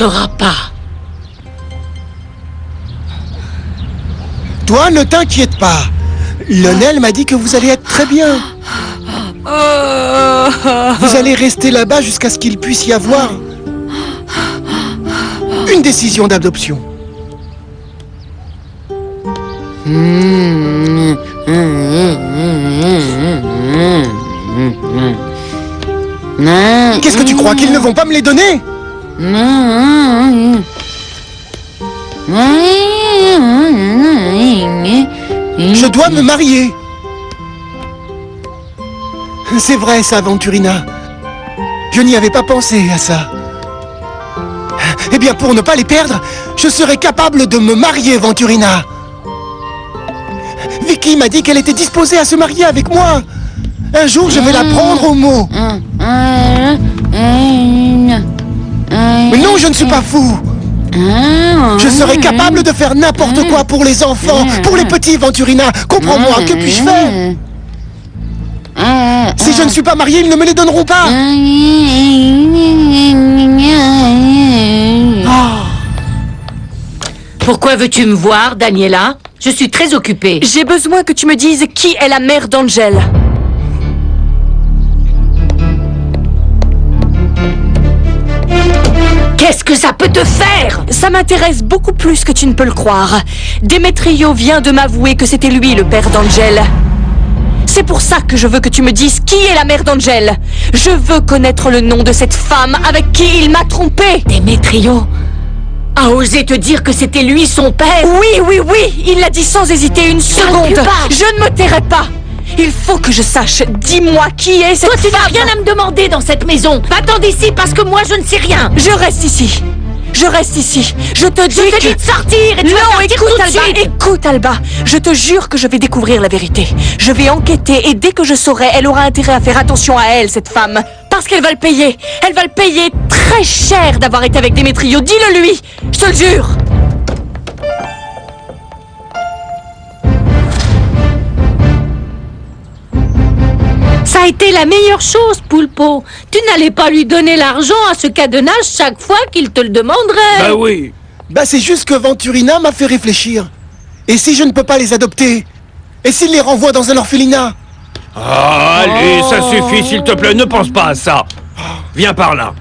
sauras pas. Toi, ne t'inquiète pas. Lionel m'a dit que vous allez être très bien. Vous allez rester là-bas jusqu'à ce qu'il puisse y avoir une décision d'adoption. Qu'est-ce que tu crois, qu'ils ne vont pas me les donner? Je dois me marier. C'est vrai ça, Venturina. Je n'y avais pas pensé à ça. Eh bien, pour ne pas les perdre, je serai capable de me marier, Venturina. Vicky m'a dit qu'elle était disposée à se marier avec moi. Un jour, je vais la prendre au mot. Mais non, je ne suis pas fou. Je serai capable de faire n'importe quoi pour les enfants, pour les petits, Venturina. Comprends-moi, que puis-je faire? Si je ne suis pas marié, ils ne me les donneront pas. Pourquoi veux-tu me voir, Daniela? Je suis très occupée. J'ai besoin que tu me dises qui est la mère d'Angel. Qu'est-ce que ça peut te faire? Ça m'intéresse beaucoup plus que tu ne peux le croire. Demetrio vient de m'avouer que c'était lui le père d'Angel. C'est pour ça que je veux que tu me dises qui est la mère d'Angel. Je veux connaître le nom de cette femme avec qui il m'a trompé. Demetrio a osé te dire que c'était lui son père? Oui, il l'a dit sans hésiter une seconde. Je ne me tairai pas. Il faut que je sache. Dis-moi qui est cette femme. Toi, tu n'as rien à me demander dans cette maison. Va-t'en d'ici parce que moi, je ne sais rien. Je reste ici. Je reste ici. Je te dis de sortir et tu vas sortir écoute, tout de Alba, suite. écoute, Alba. Je te jure que je vais découvrir la vérité. Je vais enquêter et dès que je saurai, elle aura intérêt à faire attention à elle, cette femme. Parce qu'elle va le payer. Elle va le payer très cher d'avoir été avec Demetrio. Dis-le lui. Je te le jure. Ça a été la meilleure chose, Poulpo. Tu n'allais pas lui donner l'argent à ce cadenas chaque fois qu'il te le demanderait. Bah oui. Bah c'est juste que Venturina m'a fait réfléchir. Et si je ne peux pas les adopter? Et s'il les renvoie dans un orphelinat? Ah, allez, ça suffit, s'il te plaît, ne pense pas à ça. Viens par là.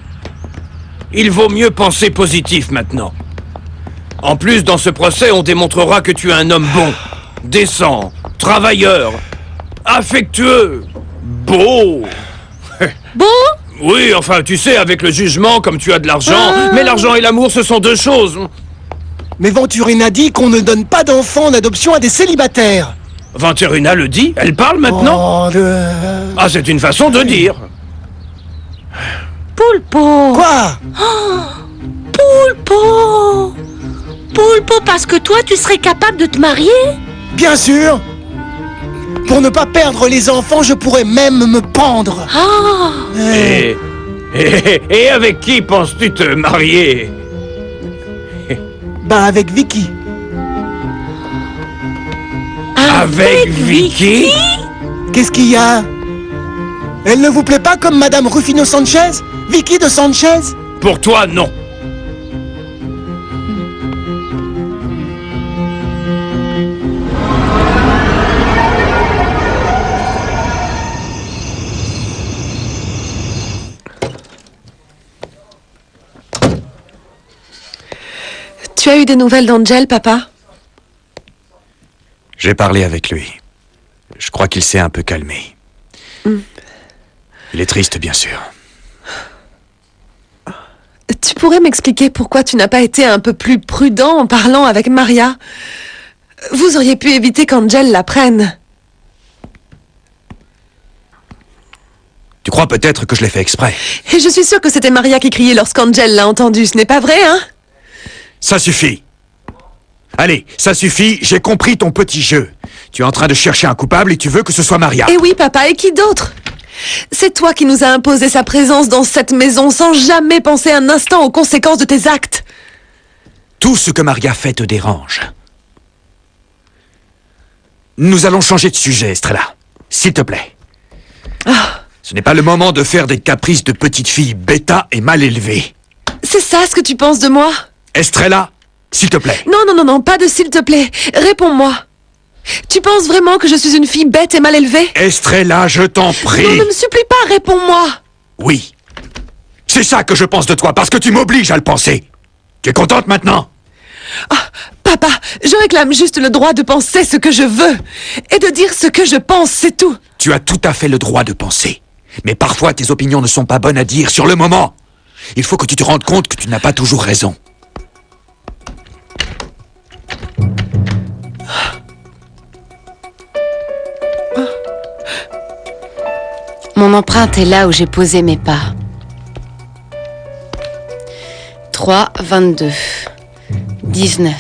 Il vaut mieux penser positif maintenant. En plus, dans ce procès, on démontrera que tu es un homme bon, décent, travailleur, affectueux, beau. Bon? Oui, enfin, tu sais, avec le jugement, comme tu as de l'argent, mais l'argent et l'amour, ce sont deux choses. Mais Venturina dit qu'on ne donne pas d'enfants en adoption à des célibataires. Venturina le dit? Elle parle maintenant? Oh, Ah, c'est une façon de dire. Poulpo. Quoi? Poulpo. Poulpo, parce que toi, tu serais capable de te marier? Bien sûr. Pour ne pas perdre les enfants, je pourrais même me pendre. Ah. Et avec qui penses-tu te marier? Bah avec Vicky. Avec Vicky? Qu'est-ce qu'il y a? Elle ne vous plaît pas comme Madame Rufino Sanchez? Vicky de Sanchez? Pour toi, non. Tu as eu des nouvelles d'Angel, papa? J'ai parlé avec lui. Je crois qu'il s'est un peu calmé. Il est triste, bien sûr. Tu pourrais m'expliquer pourquoi tu n'as pas été un peu plus prudent en parlant avec Maria? Vous auriez pu éviter qu'Angel la prenne. Tu crois peut-être que je l'ai fait exprès? Et je suis sûre que c'était Maria qui criait lorsqu'Angel l'a entendu, ce n'est pas vrai, hein? Ça suffit. Allez, ça suffit, j'ai compris ton petit jeu. Tu es en train de chercher un coupable et tu veux que ce soit Maria. Eh oui, papa, et qui d'autre? C'est toi qui nous as imposé sa présence dans cette maison sans jamais penser un instant aux conséquences de tes actes. Tout ce que Maria fait te dérange. Nous allons changer de sujet, Estrella. S'il te plaît. Ce n'est pas le moment de faire des caprices de petite fille bêta et mal élevée. C'est ça ce que tu penses de moi? Estrella, s'il te plaît. Non, pas de s'il te plaît. Réponds-moi. Tu penses vraiment que je suis une fille bête et mal élevée? Estrella, je t'en prie. Non, ne me supplie pas, réponds-moi. Oui. C'est ça que je pense de toi, parce que tu m'obliges à le penser. Tu es contente maintenant? Papa, je réclame juste le droit de penser ce que je veux. Et de dire ce que je pense, c'est tout. Tu as tout à fait le droit de penser. Mais parfois, tes opinions ne sont pas bonnes à dire sur le moment. Il faut que tu te rendes compte que tu n'as pas toujours raison. Mon empreinte est là où j'ai posé mes pas. 3, 22, 19,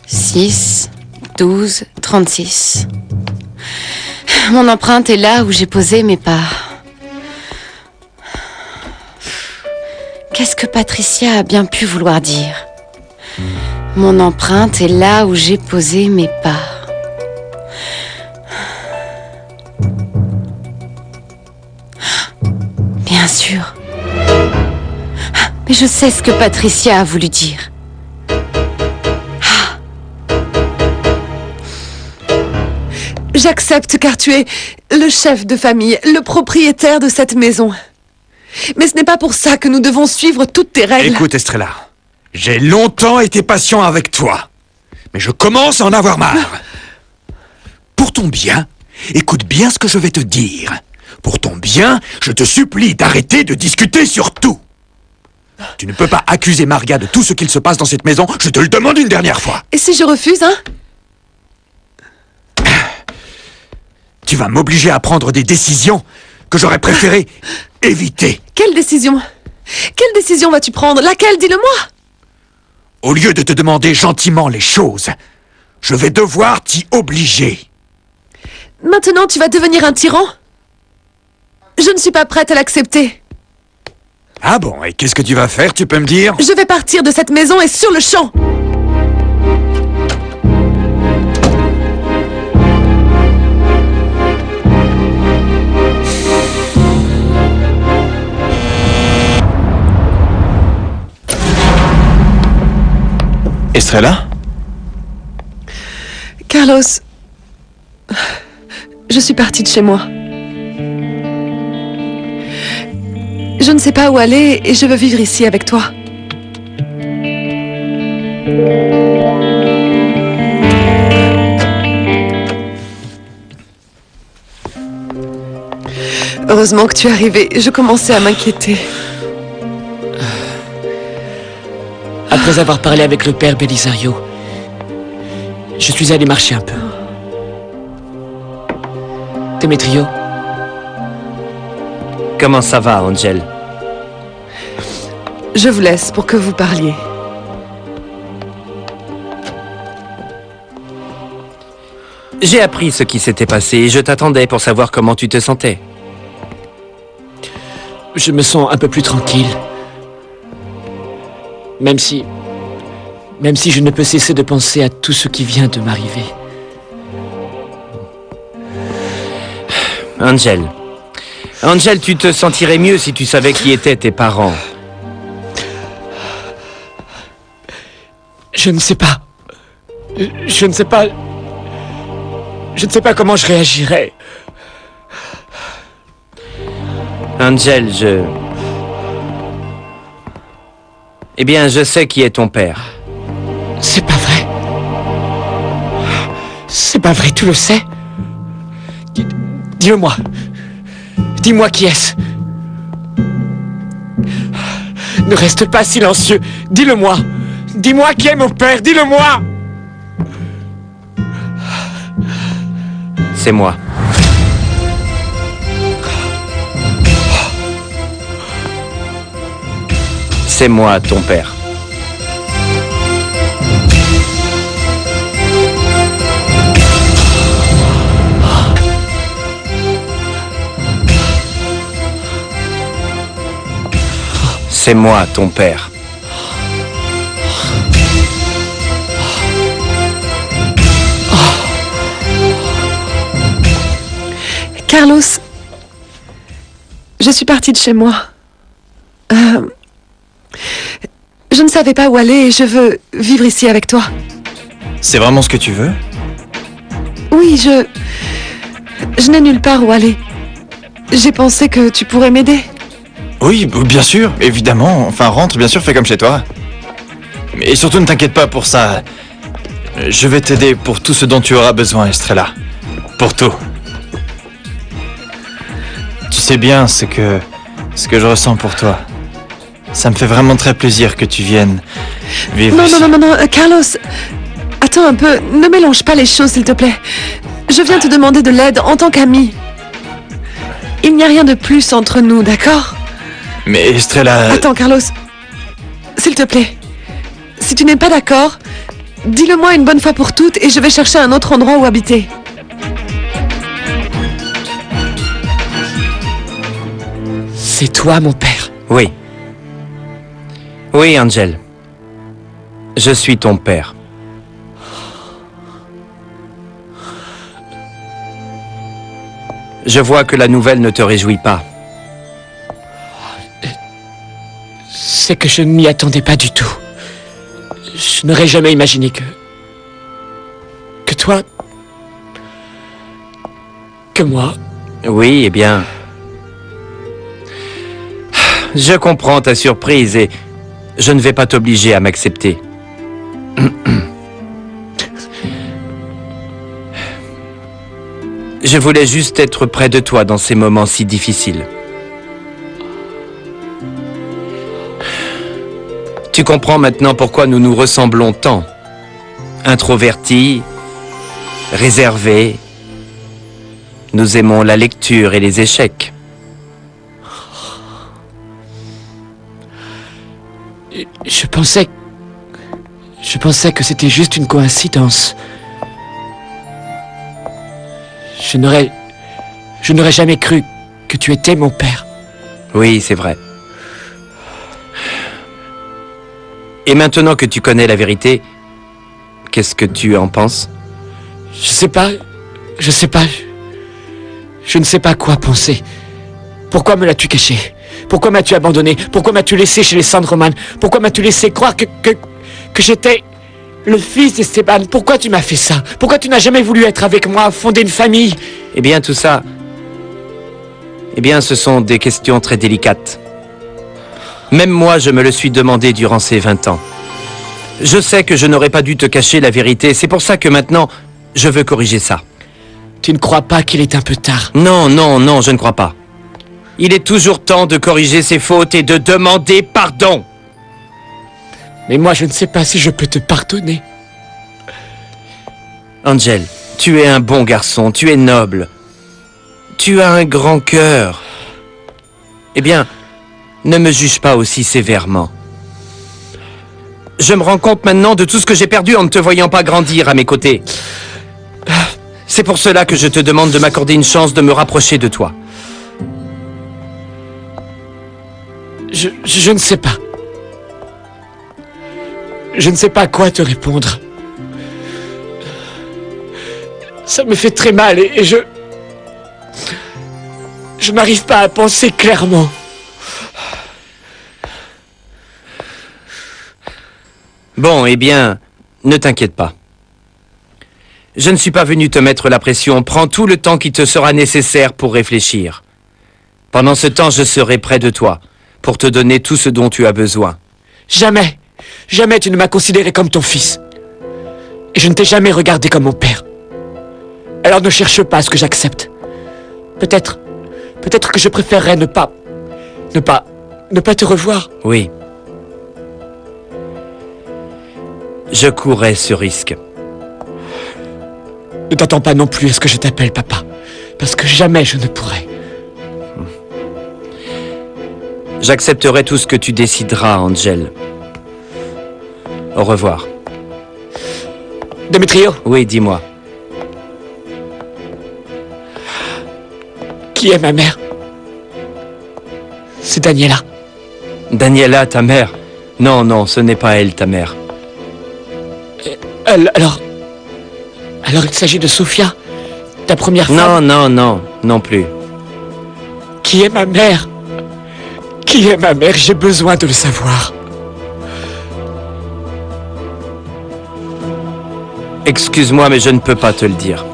6, 12, 36. Mon empreinte est là où j'ai posé mes pas. Qu'est-ce que Patricia a bien pu vouloir dire? Mon empreinte est là où j'ai posé mes pas. Bien sûr. Mais je sais ce que Patricia a voulu dire. J'accepte car tu es le chef de famille, le propriétaire de cette maison. Mais ce n'est pas pour ça que nous devons suivre toutes tes règles. Écoute, Estrella, j'ai longtemps été patient avec toi. Mais je commence à en avoir marre. Pour ton bien, écoute bien ce que je vais te dire. Pour ton bien, je te supplie d'arrêter de discuter sur tout. Tu ne peux pas accuser Marga de tout ce qu'il se passe dans cette maison, je te le demande une dernière fois. Et si je refuse, hein? Tu vas m'obliger à prendre des décisions que j'aurais préféré éviter. Quelle décision? Quelle décision vas-tu prendre? Laquelle? Dis-le-moi! Au lieu de te demander gentiment les choses, je vais devoir t'y obliger. Maintenant, tu vas devenir un tyran? Je ne suis pas prête à l'accepter. Ah bon, et qu'est-ce que tu vas faire, tu peux me dire? Je vais partir de cette maison et sur le champ. Estrella? Carlos, je suis partie de chez moi. Je ne sais pas où aller et je veux vivre ici avec toi. Heureusement que tu es arrivé. Je commençais à m'inquiéter. Après avoir parlé avec le père Belisario, je suis allé marcher un peu. Demetrio? Comment ça va, Angel? Je vous laisse pour que vous parliez. J'ai appris ce qui s'était passé et je t'attendais pour savoir comment tu te sentais. Je me sens un peu plus tranquille. Même si je ne peux cesser de penser à tout ce qui vient de m'arriver. Angel, tu te sentirais mieux si tu savais qui étaient tes parents. Je ne sais pas. Je ne sais pas comment je réagirais. Angel, Eh bien, je sais qui est ton père. C'est pas vrai. C'est pas vrai, tu le sais. Dis-le-moi. Dis-moi qui est-ce. Ne reste pas silencieux. Dis-le-moi. Dis-moi qui est mon père. Dis-le-moi. C'est moi. C'est moi, ton père. C'est moi, ton père. Carlos, je suis partie de chez moi. Je ne savais pas où aller et je veux vivre ici avec toi. C'est vraiment ce que tu veux? Oui, je n'ai nulle part où aller. J'ai pensé que tu pourrais m'aider. Oui, bien sûr, évidemment. Enfin, rentre, bien sûr, fais comme chez toi. Et surtout, ne t'inquiète pas pour ça. Je vais t'aider pour tout ce dont tu auras besoin, Estrella. Pour tout. Tu sais bien ce que je ressens pour toi. Ça me fait vraiment très plaisir que tu viennes vivre Non, ici. non, Carlos. Attends un peu, ne mélange pas les choses, s'il te plaît. Je viens te demander de l'aide en tant qu'ami. Il n'y a rien de plus entre nous, d'accord? Mais Estrella... Attends, Carlos. S'il te plaît. Si tu n'es pas d'accord, dis-le-moi une bonne fois pour toutes et je vais chercher un autre endroit où habiter. C'est toi, mon père. Oui. Oui, Angel. Je suis ton père. Je vois que la nouvelle ne te réjouit pas. C'est que je ne m'y attendais pas du tout. Je n'aurais jamais imaginé que toi... que moi... Oui, eh bien... Je comprends ta surprise et je ne vais pas t'obliger à m'accepter. Je voulais juste être près de toi dans ces moments si difficiles. Tu comprends maintenant pourquoi nous nous ressemblons tant. Introvertis, réservés. Nous aimons la lecture et les échecs. Je pensais que c'était juste une coïncidence. Je n'aurais jamais cru que tu étais mon père. Oui, c'est vrai. Et maintenant que tu connais la vérité, qu'est-ce que tu en penses? Je sais pas. Je ne sais pas quoi penser. Pourquoi me l'as-tu caché? Pourquoi m'as-tu abandonné? Pourquoi m'as-tu laissé chez les Sandroman? Pourquoi m'as-tu laissé croire que j'étais le fils d'Esteban? Pourquoi tu m'as fait ça? Pourquoi tu n'as jamais voulu être avec moi, fonder une famille? Eh bien, tout ça... Eh bien, ce sont des questions très délicates. Même moi, je me le suis demandé durant ces 20 ans. Je sais que je n'aurais pas dû te cacher la vérité. C'est pour ça que maintenant, je veux corriger ça. Tu ne crois pas qu'il est un peu tard? Non, je ne crois pas. Il est toujours temps de corriger ses fautes et de demander pardon. Mais moi, je ne sais pas si je peux te pardonner. Angel, tu es un bon garçon, tu es noble. Tu as un grand cœur. Eh bien, ne me juge pas aussi sévèrement. Je me rends compte maintenant de tout ce que j'ai perdu en ne te voyant pas grandir à mes côtés. C'est pour cela que je te demande de m'accorder une chance de me rapprocher de toi. Je ne sais pas. Je ne sais pas quoi te répondre. Ça me fait très mal et je n'arrive pas à penser clairement. Bon, eh bien, ne t'inquiète pas. Je ne suis pas venu te mettre la pression. Prends tout le temps qui te sera nécessaire pour réfléchir. Pendant ce temps, je serai près de toi, pour te donner tout ce dont tu as besoin. Jamais, jamais tu ne m'as considéré comme ton fils. Et je ne t'ai jamais regardé comme mon père. Alors ne cherche pas à ce que j'accepte. Peut-être que je préférerais ne pas te revoir. Oui. Je courrais ce risque. Ne t'attends pas non plus à ce que je t'appelle papa, parce que jamais je ne pourrai. J'accepterai tout ce que tu décideras, Angel. Au revoir. Demetrio? Oui, dis-moi. Qui est ma mère? C'est Daniela. Daniela, ta mère? Non, ce n'est pas elle, ta mère. Alors il s'agit de Sofia, ta première femme? Non plus. Qui est ma mère? Qui est ma mère? J'ai besoin de le savoir. Excuse-moi, mais je ne peux pas te le dire.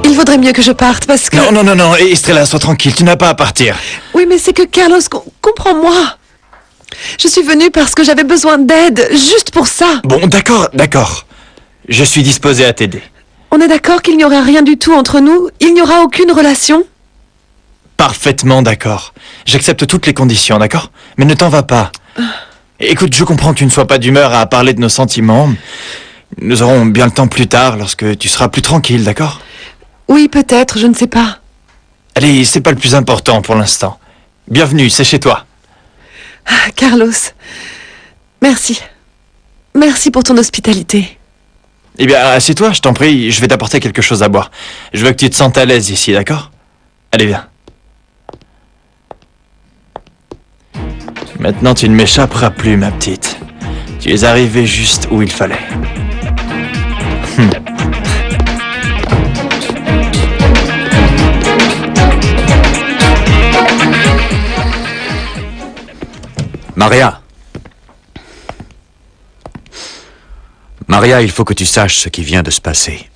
Il vaudrait mieux que je parte parce que... Non, Estrella, sois tranquille, tu n'as pas à partir. Oui, mais c'est que Carlos, comprends-moi. Je suis venue parce que j'avais besoin d'aide, juste pour ça. Bon, d'accord. Je suis disposé à t'aider. On est d'accord qu'il n'y aura rien du tout entre nous? Il n'y aura aucune relation? Parfaitement d'accord. J'accepte toutes les conditions, d'accord? Mais ne t'en vas pas. Écoute, je comprends que tu ne sois pas d'humeur à parler de nos sentiments. Nous aurons bien le temps plus tard, lorsque tu seras plus tranquille, d'accord? Oui, peut-être, je ne sais pas. Allez, c'est pas le plus important pour l'instant. Bienvenue, c'est chez toi. Carlos, merci. Merci pour ton hospitalité. Eh bien, assieds-toi, je t'en prie, je vais t'apporter quelque chose à boire. Je veux que tu te sentes à l'aise ici, d'accord? Allez, viens. Maintenant, tu ne m'échapperas plus, ma petite. Tu es arrivée juste où il fallait. Maria, il faut que tu saches ce qui vient de se passer.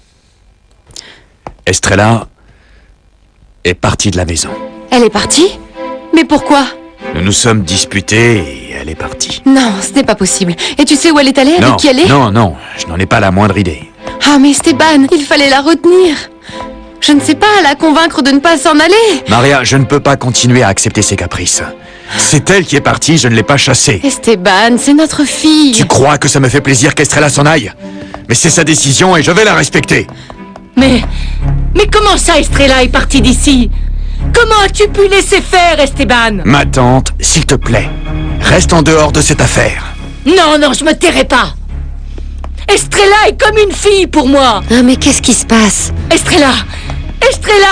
Estrella est partie de la maison. Elle est partie? Mais pourquoi? Nous nous sommes disputés et elle est partie. Non, ce n'est pas possible. Et tu sais où elle est allée? Avec qui elle est? Non, je n'en ai pas la moindre idée. Ah, mais Esteban, il fallait la retenir. Je ne sais pas, la convaincre de ne pas s'en aller. Maria, je ne peux pas continuer à accepter ses caprices. C'est elle qui est partie, je ne l'ai pas chassée. Esteban, c'est notre fille. Tu crois que ça me fait plaisir qu'Estrella s'en aille? Mais c'est sa décision et je vais la respecter. Mais comment ça, Estrella est partie d'ici? Comment as-tu pu laisser faire, Esteban? Ma tante, s'il te plaît, reste en dehors de cette affaire. Non, je me tairai pas. Estrella est comme une fille pour moi. Ah, mais qu'est-ce qui se passe? Estrella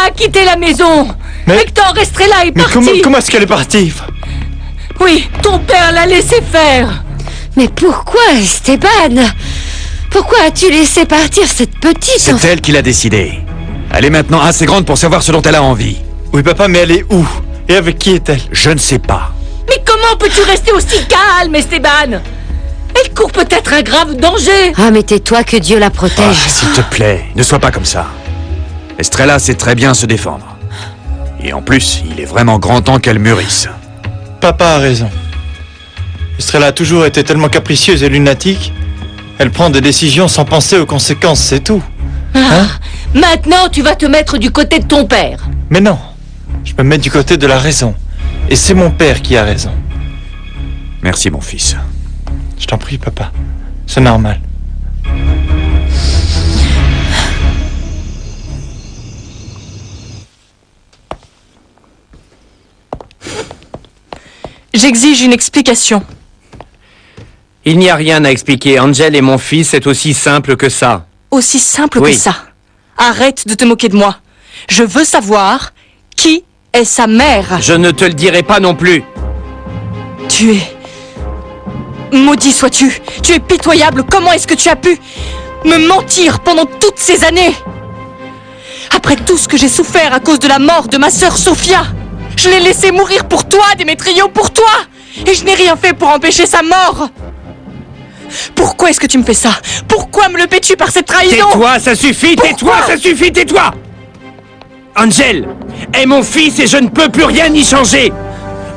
a quitté la maison. Mais... Hector, Estrella est partie. Mais comment est-ce qu'elle est partie? Oui, ton père l'a laissé faire. Mais pourquoi, Esteban? Pourquoi as-tu laissé partir cette petite? C'est elle qui l'a décidé. Elle est maintenant assez grande pour savoir ce dont elle a envie. Oui, papa, mais elle est où? Et avec qui est-elle? Je ne sais pas. Mais comment peux-tu rester aussi calme, Esteban? Elle court peut-être un grave danger. Ah, mais tais-toi, que Dieu la protège. S'il te plaît, ne sois pas comme ça. Estrella sait très bien se défendre. Et en plus, il est vraiment grand temps qu'elle mûrisse. Papa a raison. Estrella a toujours été tellement capricieuse et lunatique. Elle prend des décisions sans penser aux conséquences, c'est tout. Maintenant, tu vas te mettre du côté de ton père. Mais non, je me mets du côté de la raison. Et c'est mon père qui a raison. Merci, mon fils. Je t'en prie, papa. C'est normal. J'exige une explication. Il n'y a rien à expliquer. Angel est mon fils, c'est aussi simple que ça. Aussi simple Oui. que ça. Arrête de te moquer de moi. Je veux savoir qui est sa mère. Je ne te le dirai pas non plus. Tu es... Maudit sois-tu. Tu es pitoyable. Comment est-ce que tu as pu me mentir pendant toutes ces années? Après tout ce que j'ai souffert à cause de la mort de ma sœur Sophia, je l'ai laissé mourir pour toi, Démétrio, pour toi. Et je n'ai rien fait pour empêcher sa mort. Pourquoi est-ce que tu me fais ça? Pourquoi me le paies-tu par cette trahison? Tais-toi, ça suffit, tais-toi, Pourquoi? ça suffit, tais-toi! Angel est mon fils et je ne peux plus rien y changer.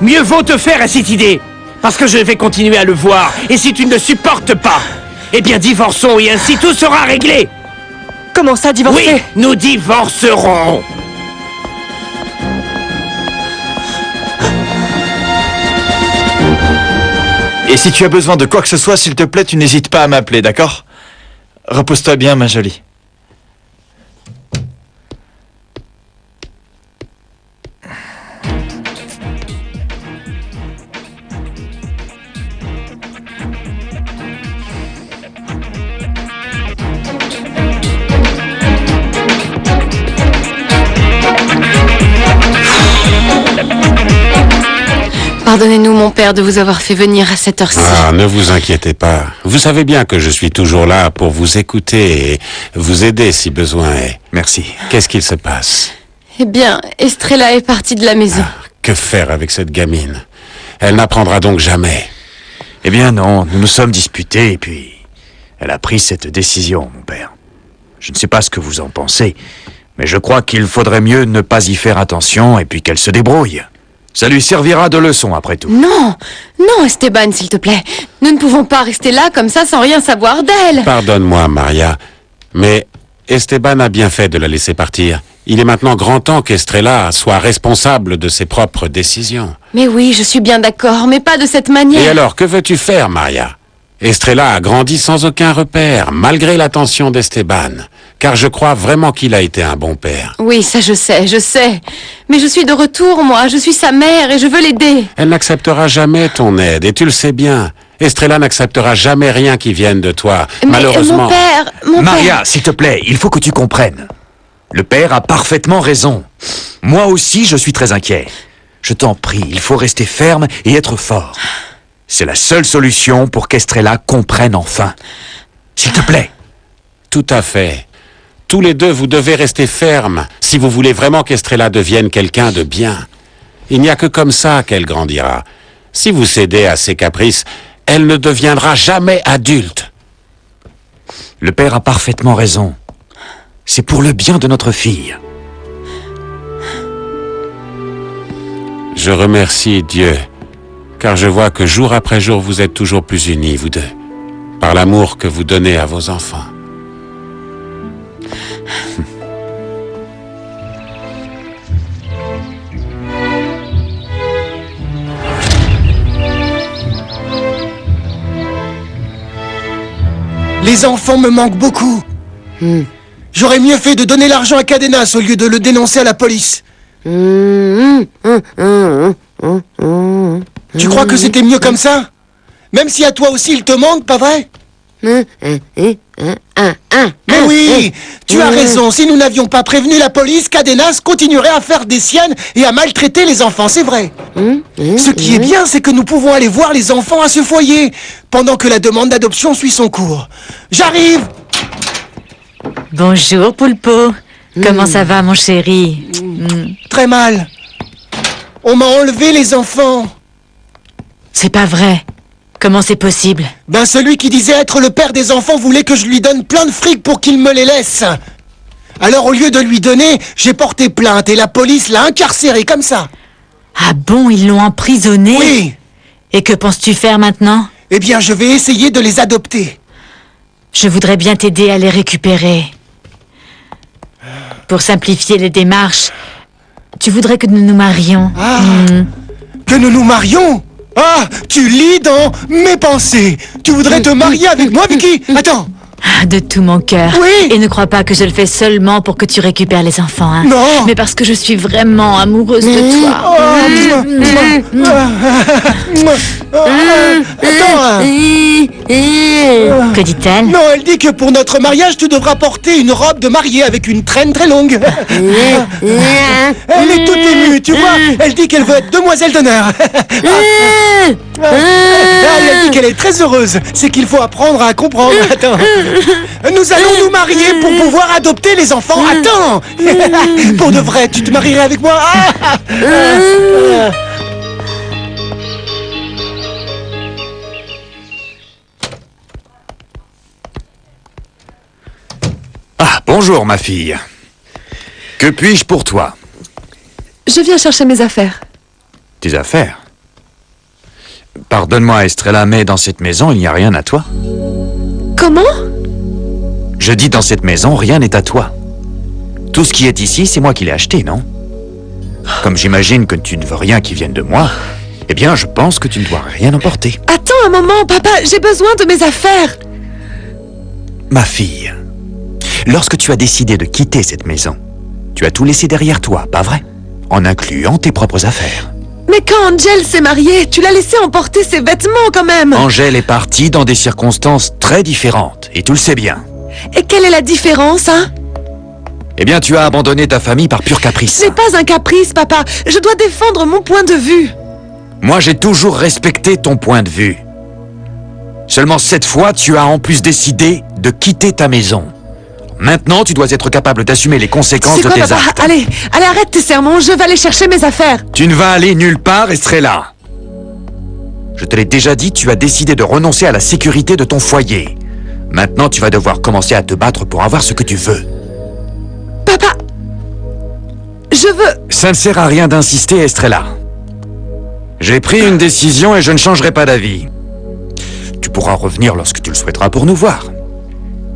Mieux vaut te faire à cette idée, parce que je vais continuer à le voir. Et si tu ne le supportes pas, eh bien divorçons et ainsi tout sera réglé. Comment ça, divorcer? Oui, nous divorcerons. Et si tu as besoin de quoi que ce soit, s'il te plaît, tu n'hésites pas à m'appeler, d'accord? Repose-toi bien, ma jolie. Pardonnez-nous, mon père, de vous avoir fait venir à cette heure-ci. Ah, ne vous inquiétez pas. Vous savez bien que je suis toujours là pour vous écouter et vous aider si besoin est. Merci. Qu'est-ce qu'il se passe? Eh bien, Estrella est partie de la maison. Que faire avec cette gamine? Elle n'apprendra donc jamais. Eh bien non, nous nous sommes disputés et puis... elle a pris cette décision, mon père. Je ne sais pas ce que vous en pensez, mais je crois qu'il faudrait mieux ne pas y faire attention et puis qu'elle se débrouille. Ça lui servira de leçon après tout. Non, non, Esteban, s'il te plaît. Nous ne pouvons pas rester là comme ça sans rien savoir d'elle. Pardonne-moi, Maria, mais Esteban a bien fait de la laisser partir. Il est maintenant grand temps qu'Estrella soit responsable de ses propres décisions. Mais oui, je suis bien d'accord, mais pas de cette manière. Et alors, que veux-tu faire, Maria? Estrella a grandi sans aucun repère, malgré l'attention d'Esteban, car je crois vraiment qu'il a été un bon père. Oui, ça je sais. Mais je suis de retour, moi, je suis sa mère et je veux l'aider. Elle n'acceptera jamais ton aide, et tu le sais bien. Estrella n'acceptera jamais rien qui vienne de toi, Mais, malheureusement. Maria, s'il te plaît, il faut que tu comprennes. Le père a parfaitement raison. Moi aussi, je suis très inquiet. Je t'en prie, il faut rester ferme et être fort. C'est la seule solution pour qu'Estrella comprenne enfin. S'il te plaît. Tout à fait. Tous les deux, vous devez rester fermes si vous voulez vraiment qu'Estrella devienne quelqu'un de bien. Il n'y a que comme ça qu'elle grandira. Si vous cédez à ses caprices, elle ne deviendra jamais adulte. Le père a parfaitement raison. C'est pour le bien de notre fille. Je remercie Dieu, car je vois que jour après jour, vous êtes toujours plus unis, vous deux, par l'amour que vous donnez à vos enfants. Les enfants me manquent beaucoup. J'aurais mieux fait de donner l'argent à Cadenas au lieu de le dénoncer à la police. Tu crois que c'était mieux comme ça? Même si à toi aussi il te manque, pas vrai? Mais oui, tu as raison. Si nous n'avions pas prévenu la police, Cadenas continuerait à faire des siennes et à maltraiter les enfants, c'est vrai. Ce qui est bien, c'est que nous pouvons aller voir les enfants à ce foyer, pendant que la demande d'adoption suit son cours. J'arrive! Bonjour, Poulpo. Comment ça va, mon chéri? Très mal. On m'a enlevé les enfants. C'est pas vrai. Comment c'est possible? Ben celui qui disait être le père des enfants voulait que je lui donne plein de fric pour qu'il me les laisse. Alors au lieu de lui donner, j'ai porté plainte et la police l'a incarcéré comme ça. Ah bon, ils l'ont emprisonné? Oui. Et que penses-tu faire maintenant? Eh bien, je vais essayer de les adopter. Je voudrais bien t'aider à les récupérer. Pour simplifier les démarches, tu voudrais que nous nous marions. Que nous nous marions? Ah, tu lis dans mes pensées. Tu voudrais te marier avec moi, Vicky? Attends. De tout mon cœur. Oui. Et ne crois pas que je le fais seulement pour que tu récupères les enfants, hein. Non. Mais parce que je suis vraiment amoureuse de toi. Attends. Que dit-elle? Non, elle dit que pour notre mariage, tu devras porter une robe de mariée avec une traîne très longue. Elle est toute émue, tu vois. Elle dit qu'elle veut être demoiselle d'honneur. Elle dit qu'elle est très heureuse. C'est qu'il faut apprendre à comprendre. Attends. Nous allons nous marier pour pouvoir adopter les enfants. Attends. Pour de vrai, tu te marierais avec moi? Ah, bonjour ma fille. Que puis-je pour toi? Je viens chercher mes affaires. Tes affaires? Pardonne-moi, Estrella, mais dans cette maison, il n'y a rien à toi. Comment? Je dis dans cette maison, rien n'est à toi. Tout ce qui est ici, c'est moi qui l'ai acheté, non? Comme j'imagine que tu ne veux rien qui vienne de moi, eh bien, je pense que tu ne dois rien emporter. Attends un moment, papa, j'ai besoin de mes affaires. Ma fille, lorsque tu as décidé de quitter cette maison, tu as tout laissé derrière toi, pas vrai? En incluant tes propres affaires. Mais quand Angel s'est mariée, tu l'as laissé emporter ses vêtements quand même. Angèle est partie dans des circonstances très différentes, et tu le sais bien. Et quelle est la différence, hein? Eh bien, tu as abandonné ta famille par pur caprice. Ce n'est pas un caprice, papa. Je dois défendre mon point de vue. Moi, j'ai toujours respecté ton point de vue. Seulement cette fois, tu as en plus décidé de quitter ta maison. Maintenant, tu dois être capable d'assumer les conséquences C'est de quoi, tes papa? actes. Allez, arrête tes sermons, je vais aller chercher mes affaires. Tu ne vas aller nulle part, Estrella. Je te l'ai déjà dit, tu as décidé de renoncer à la sécurité de ton foyer. Maintenant, tu vas devoir commencer à te battre pour avoir ce que tu veux. Papa, je veux... Ça ne sert à rien d'insister, Estrella. J'ai pris une décision et je ne changerai pas d'avis. Tu pourras revenir lorsque tu le souhaiteras pour nous voir.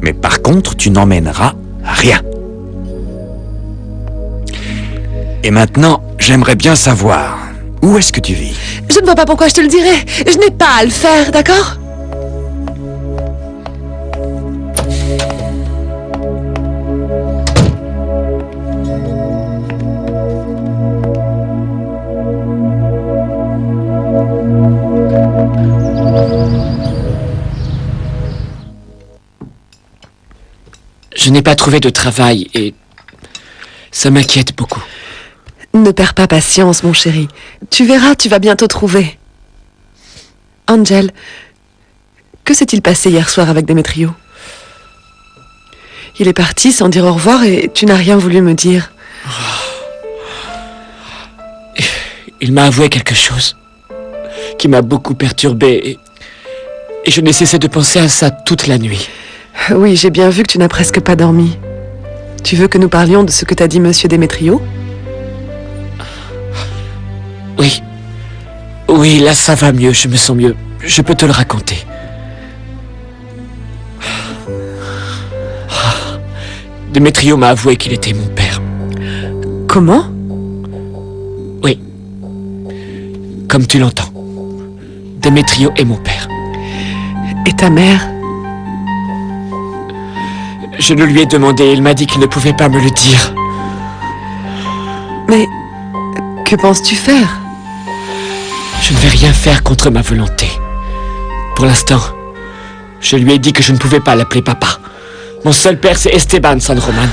Mais par contre, tu n'emmèneras rien. Et maintenant, j'aimerais bien savoir, où est-ce que tu vis? Je ne vois pas pourquoi je te le dirais. Je n'ai pas à le faire, d'accord? Je n'ai pas trouvé de travail et ça m'inquiète beaucoup. Ne perds pas patience, mon chéri. Tu verras, tu vas bientôt trouver. Angel, que s'est-il passé hier soir avec Demetrio? Il est parti sans dire au revoir et tu n'as rien voulu me dire. Il m'a avoué quelque chose qui m'a beaucoup perturbé et je n'ai cessé de penser à ça toute la nuit. Oui, j'ai bien vu que tu n'as presque pas dormi. Tu veux que nous parlions de ce que t'a dit Monsieur Demetrio? Oui. Oui, là ça va mieux, je me sens mieux. Je peux te le raconter. Demetrio m'a avoué qu'il était mon père. Comment? Oui. Comme tu l'entends. Demetrio est mon père. Et ta mère? Je le lui ai demandé, il m'a dit qu'il ne pouvait pas me le dire. Mais que penses-tu faire? Je ne vais rien faire contre ma volonté. Pour l'instant, je lui ai dit que je ne pouvais pas l'appeler papa. Mon seul père, c'est Esteban San Roman.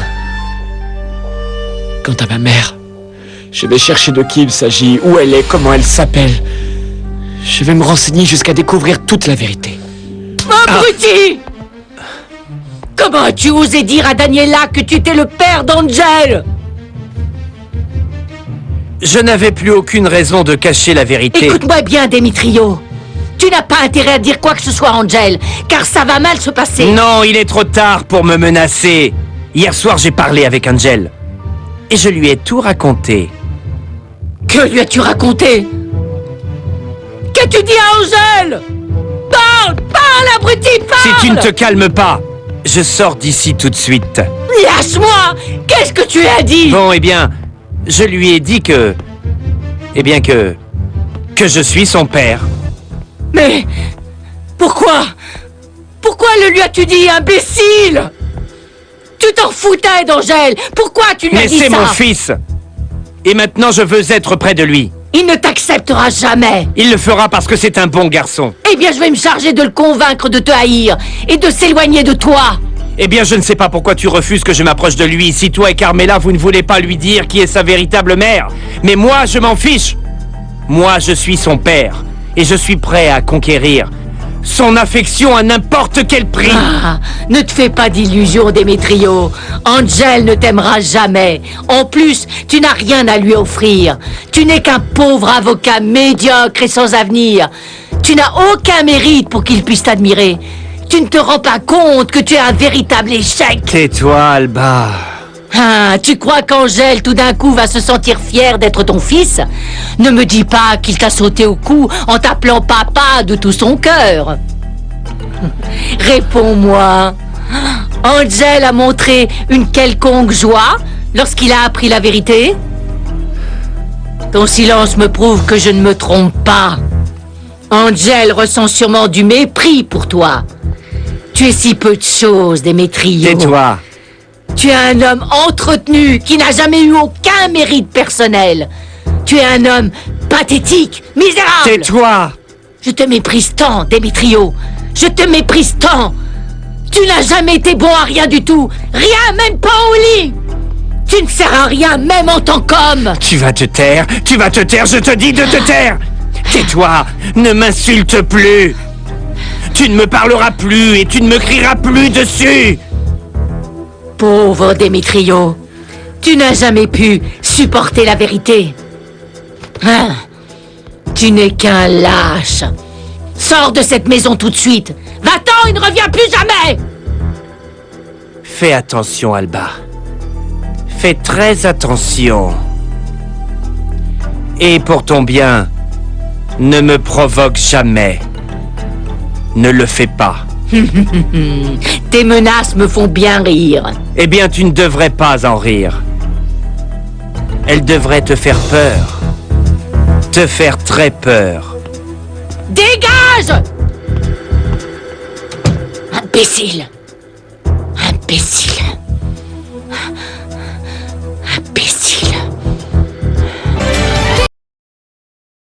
Quant à ma mère, je vais chercher de qui il s'agit, où elle est, comment elle s'appelle. Je vais me renseigner jusqu'à découvrir toute la vérité. Abruti! Comment as-tu osé dire à Daniela que tu étais le père d'Angel? Je n'avais plus aucune raison de cacher la vérité. Écoute-moi bien, Demetrio. Tu n'as pas intérêt à dire quoi que ce soit à Angel, car ça va mal se passer. Non, il est trop tard pour me menacer. Hier soir, j'ai parlé avec Angel. Et je lui ai tout raconté. Que lui as-tu raconté? Qu'as-tu dit à Angel? Parle! Parle, abruti, parle! Si tu ne te calmes pas, je sors d'ici tout de suite. Lâche-moi! Qu'est-ce que tu as dit? Bon, eh bien, je lui ai dit que... Eh bien que je suis son père. Mais... Pourquoi? Pourquoi le lui as-tu dit, imbécile? Tu t'en foutais d'Angel. Pourquoi tu lui as dit ça? Mais c'est mon fils. Et maintenant, je veux être près de lui. Il ne t'acceptera jamais. Il le fera parce que c'est un bon garçon. Eh bien, je vais me charger de le convaincre de te haïr et de s'éloigner de toi. Eh bien, je ne sais pas pourquoi tu refuses que je m'approche de lui. Si toi et Carmela, vous ne voulez pas lui dire qui est sa véritable mère. Mais moi, je m'en fiche. Moi, je suis son père. Et je suis prêt à conquérir son affection à n'importe quel prix. Ah, ne te fais pas d'illusions, Demetrio. Angel ne t'aimera jamais. En plus, tu n'as rien à lui offrir. Tu n'es qu'un pauvre avocat médiocre et sans avenir. Tu n'as aucun mérite pour qu'il puisse t'admirer. Tu ne te rends pas compte que tu es un véritable échec. Tais-toi, Alba. Ah, tu crois qu'Angel, tout d'un coup, va se sentir fier d'être ton fils? Ne me dis pas qu'il t'a sauté au cou en t'appelant papa de tout son cœur. Réponds-moi. Angel a montré une quelconque joie lorsqu'il a appris la vérité? Ton silence me prouve que je ne me trompe pas. Angel ressent sûrement du mépris pour toi. Tu es si peu de choses, Demetrio. Tais-toi. Tu es un homme entretenu qui n'a jamais eu aucun mérite personnel. Tu es un homme pathétique, misérable. Tais-toi. Je te méprise tant, Demetrio. Je te méprise tant. Tu n'as jamais été bon à rien du tout. Rien, même pas au lit. Tu ne sers à rien, même en tant qu'homme. Tu vas te taire, je te dis de te taire. Tais-toi, ne m'insulte plus. Tu ne me parleras plus et tu ne me crieras plus dessus. Pauvre Démétrio, tu n'as jamais pu supporter la vérité. Hein? Tu n'es qu'un lâche. Sors de cette maison tout de suite. Va-t'en et ne reviens plus jamais. Fais attention, Alba. Fais très attention. Et pour ton bien, ne me provoque jamais. Ne le fais pas. Tes menaces me font bien rire. Eh bien, tu ne devrais pas en rire. Elles devraient te faire peur. Te faire très peur. Dégage! Imbécile! Imbécile!